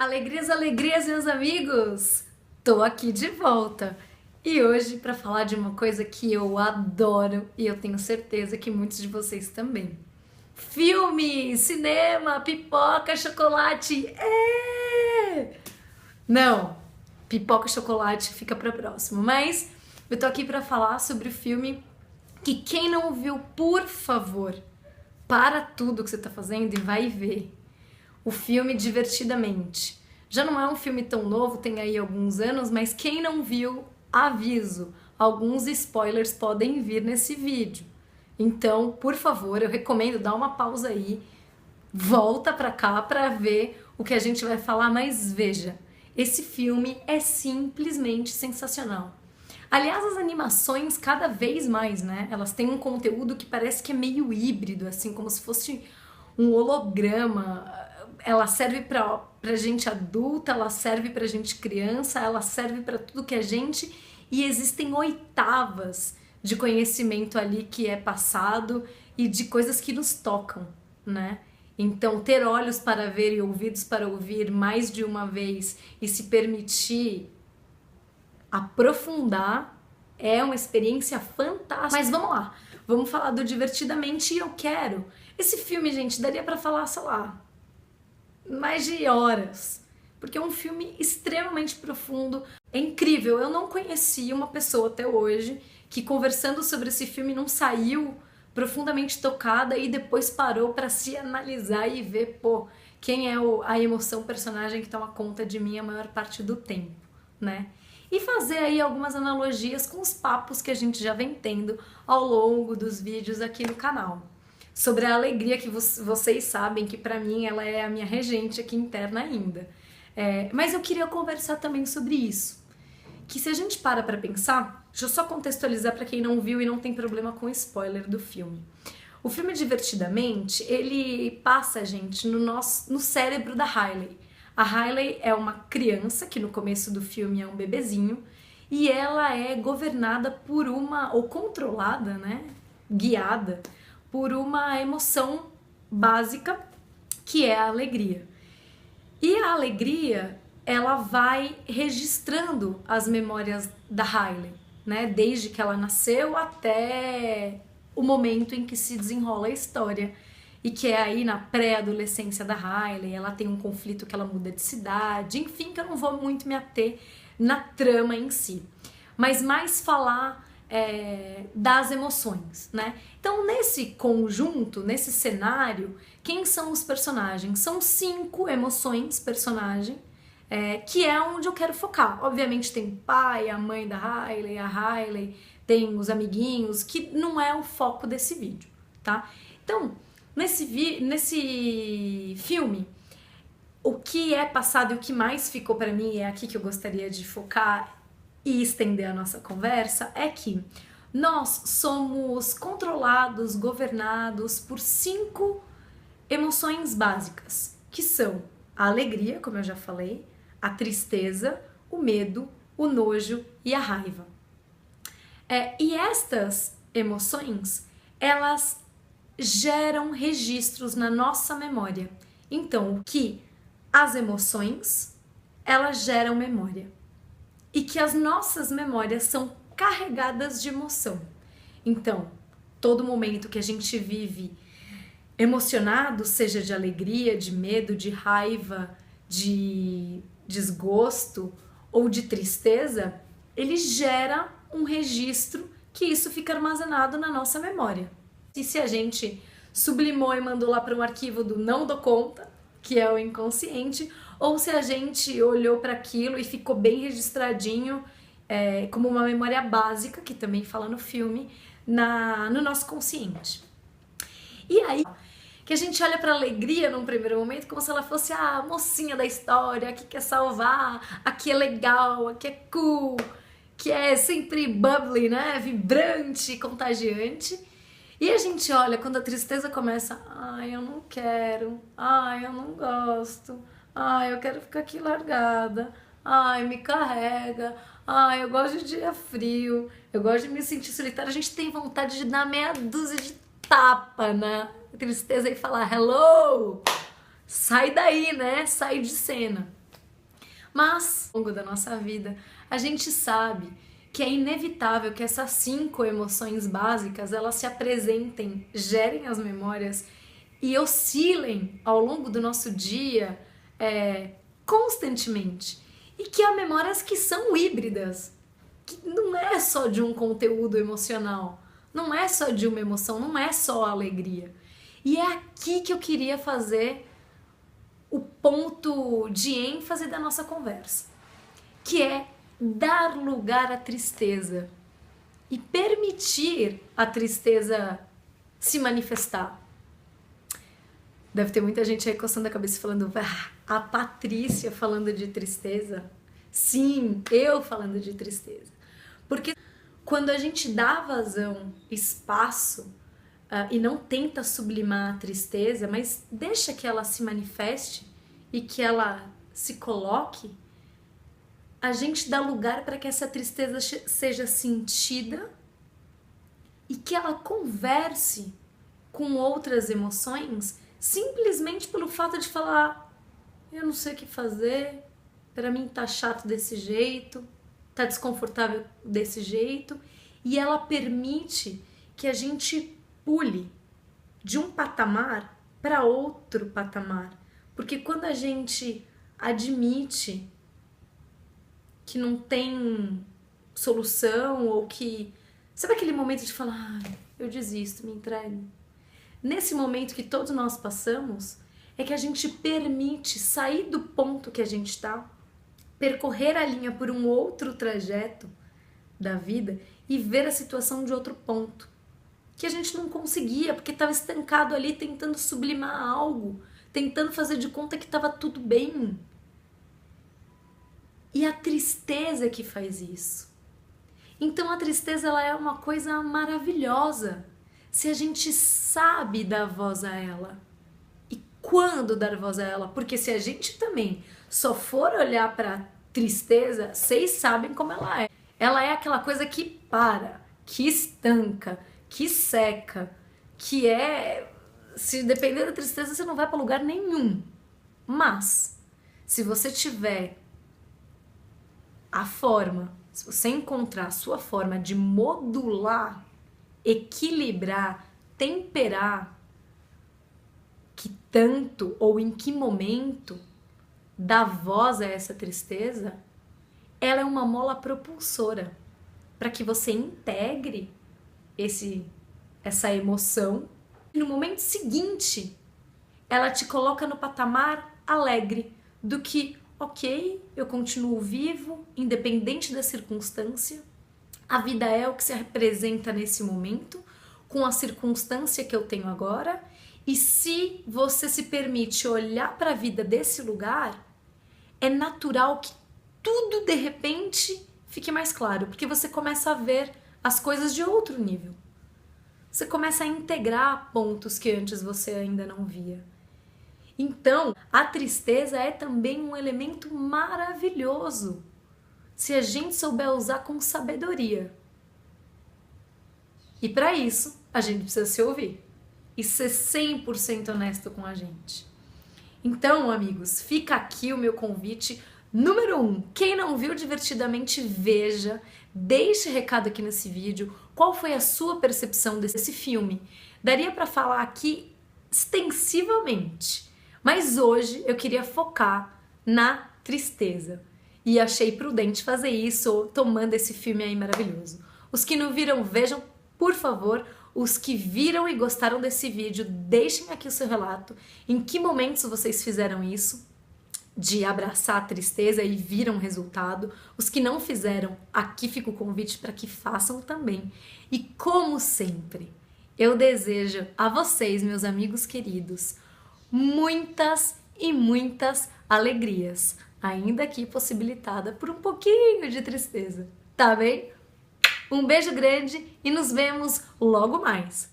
Alegrias, alegrias, meus amigos! Tô aqui de volta e hoje para falar de uma coisa que eu adoro e eu tenho certeza que muitos de vocês também. Filme, cinema, pipoca, chocolate. Não, pipoca e chocolate fica para próximo, mas eu tô aqui para falar sobre o filme que quem não viu, por favor, para tudo que você tá fazendo e vai ver. O filme Divertidamente. Já não é um filme tão novo, tem aí alguns anos, mas quem não viu, aviso, alguns spoilers podem vir nesse vídeo. Então, por favor, eu recomendo dar uma pausa aí, volta pra cá pra ver o que a gente vai falar, mas veja, esse filme é simplesmente sensacional. Aliás, as animações cada vez mais, né? Elas têm um conteúdo que parece que é meio híbrido, assim, como se fosse um holograma. Ela serve pra gente adulta, ela serve pra gente criança, ela serve pra tudo que é gente, e existem oitavas de conhecimento ali que é passado e de coisas que nos tocam, né? Então, ter olhos para ver e ouvidos para ouvir mais de uma vez e se permitir aprofundar é uma experiência fantástica. Mas vamos lá, vamos falar do Divertidamente e eu quero. Esse filme, gente, daria pra falar, sei lá, mais de horas, porque é um filme extremamente profundo, é incrível. Eu não conheci uma pessoa até hoje que conversando sobre esse filme não saiu profundamente tocada e depois parou para se analisar e ver, pô, quem é a emoção, personagem que toma conta de mim a maior parte do tempo, né? E fazer aí algumas analogias com os papos que a gente já vem tendo ao longo dos vídeos aqui no canal. Sobre a alegria que vocês sabem que pra mim ela é a minha regente aqui interna ainda. Mas eu queria conversar também sobre isso. Que se a gente para pra pensar, deixa eu só contextualizar pra quem não viu e não tem problema com spoiler do filme. O filme Divertidamente, ele passa, gente, no cérebro da Riley. A Riley é uma criança, que no começo do filme é um bebezinho, e ela é governada por ou controlada, né, guiada, por uma emoção básica, que é a alegria. E a alegria, ela vai registrando as memórias da Riley, né? Desde que ela nasceu até o momento em que se desenrola a história. E que é aí na pré-adolescência da Riley, ela tem um conflito que ela muda de cidade, enfim, que eu não vou muito me ater na trama em si. Mas mais falar das emoções, né? Então, nesse conjunto, nesse cenário, quem são os personagens? São 5 emoções personagem, que é onde eu quero focar. Obviamente tem o pai, a mãe da Riley, a Riley, tem os amiguinhos, que não é o foco desse vídeo, tá? Então, nesse filme, o que é passado e o que mais ficou pra mim, é aqui que eu gostaria de focar e estender a nossa conversa, é que nós somos controlados, governados por 5 emoções básicas, que são a alegria, como eu já falei, a tristeza, o medo, o nojo e a raiva. E estas emoções, elas geram registros na nossa memória. Então, o que as emoções, elas geram memória. E que as nossas memórias são carregadas de emoção. Então, todo momento que a gente vive emocionado, seja de alegria, de medo, de raiva, de desgosto ou de tristeza, ele gera um registro que isso fica armazenado na nossa memória. E se a gente sublimou e mandou lá para um arquivo do não dou conta, que é o inconsciente, ou se a gente olhou para aquilo e ficou bem registradinho, como uma memória básica, que também fala no filme, no nosso consciente. E aí, que a gente olha para a alegria num primeiro momento como se ela fosse a mocinha da história, que quer salvar, aqui é legal, aqui é cool, que é sempre bubbly, né? Vibrante, contagiante. E a gente olha quando a tristeza começa, ai, eu não quero, ai, eu não gosto, ai, eu quero ficar aqui largada, ai, me carrega, ai, eu gosto de dia frio, eu gosto de me sentir solitária. A gente tem vontade de dar meia dúzia de tapa na tristeza e falar, hello, sai daí, né, sai de cena. Mas, ao longo da nossa vida, a gente sabe que é inevitável que essas 5 emoções básicas, elas se apresentem, gerem as memórias e oscilem ao longo do nosso dia constantemente. E que há memórias que são híbridas, que não é só de um conteúdo emocional, não é só de uma emoção, não é só alegria. E é aqui que eu queria fazer o ponto de ênfase da nossa conversa, que é dar lugar à tristeza e permitir a tristeza se manifestar. Deve ter muita gente aí coçando a cabeça falando, a Patrícia falando de tristeza. Sim, eu falando de tristeza. Porque quando a gente dá vazão, espaço, e não tenta sublimar a tristeza, mas deixa que ela se manifeste e que ela se coloque, a gente dá lugar para que essa tristeza seja sentida e que ela converse com outras emoções simplesmente pelo fato de falar, eu não sei o que fazer, para mim tá chato desse jeito, tá desconfortável desse jeito, e ela permite que a gente pule de um patamar para outro patamar. Porque quando a gente admite que não tem solução ou que... Sabe aquele momento de falar, eu desisto, me entrego? Nesse momento que todos nós passamos, é que a gente permite sair do ponto que a gente está, percorrer a linha por um outro trajeto da vida e ver a situação de outro ponto. Que a gente não conseguia, porque estava estancado ali tentando sublimar algo, tentando fazer de conta que estava tudo bem. E a tristeza é que faz isso. Então a tristeza ela é uma coisa maravilhosa, se a gente sabe dar voz a ela. E quando dar voz a ela? Porque se a gente também só for olhar para a tristeza, vocês sabem como ela é. Ela é aquela coisa que para, que estanca, que seca, que é... Se depender da tristeza, você não vai para lugar nenhum. Mas, se você tiver a forma, se você encontrar a sua forma de modular, equilibrar, temperar, que tanto ou em que momento dar voz a essa tristeza, ela é uma mola propulsora para que você integre essa emoção e no momento seguinte ela te coloca no patamar alegre do que, ok, eu continuo vivo, independente da circunstância, a vida é o que se representa nesse momento, com a circunstância que eu tenho agora, e se você se permite olhar para a vida desse lugar, é natural que tudo de repente fique mais claro, porque você começa a ver as coisas de outro nível. Você começa a integrar pontos que antes você ainda não via. Então, a tristeza é também um elemento maravilhoso, se a gente souber usar com sabedoria. E para isso, a gente precisa se ouvir e ser 100% honesto com a gente. Então, amigos, fica aqui o meu convite. Número 1, quem não viu Divertidamente, veja, deixe recado aqui nesse vídeo, qual foi a sua percepção desse filme. Daria para falar aqui extensivamente, mas hoje eu queria focar na tristeza e achei prudente fazer isso tomando esse filme aí maravilhoso. Os que não viram, vejam, por favor. Os que viram e gostaram desse vídeo, deixem aqui o seu relato, em que momentos vocês fizeram isso, de abraçar a tristeza e viram o resultado. Os que não fizeram, aqui fica o convite para que façam também. E como sempre, eu desejo a vocês, meus amigos queridos, muitas e muitas alegrias, ainda que possibilitada por um pouquinho de tristeza, tá bem? Um beijo grande e nos vemos logo mais!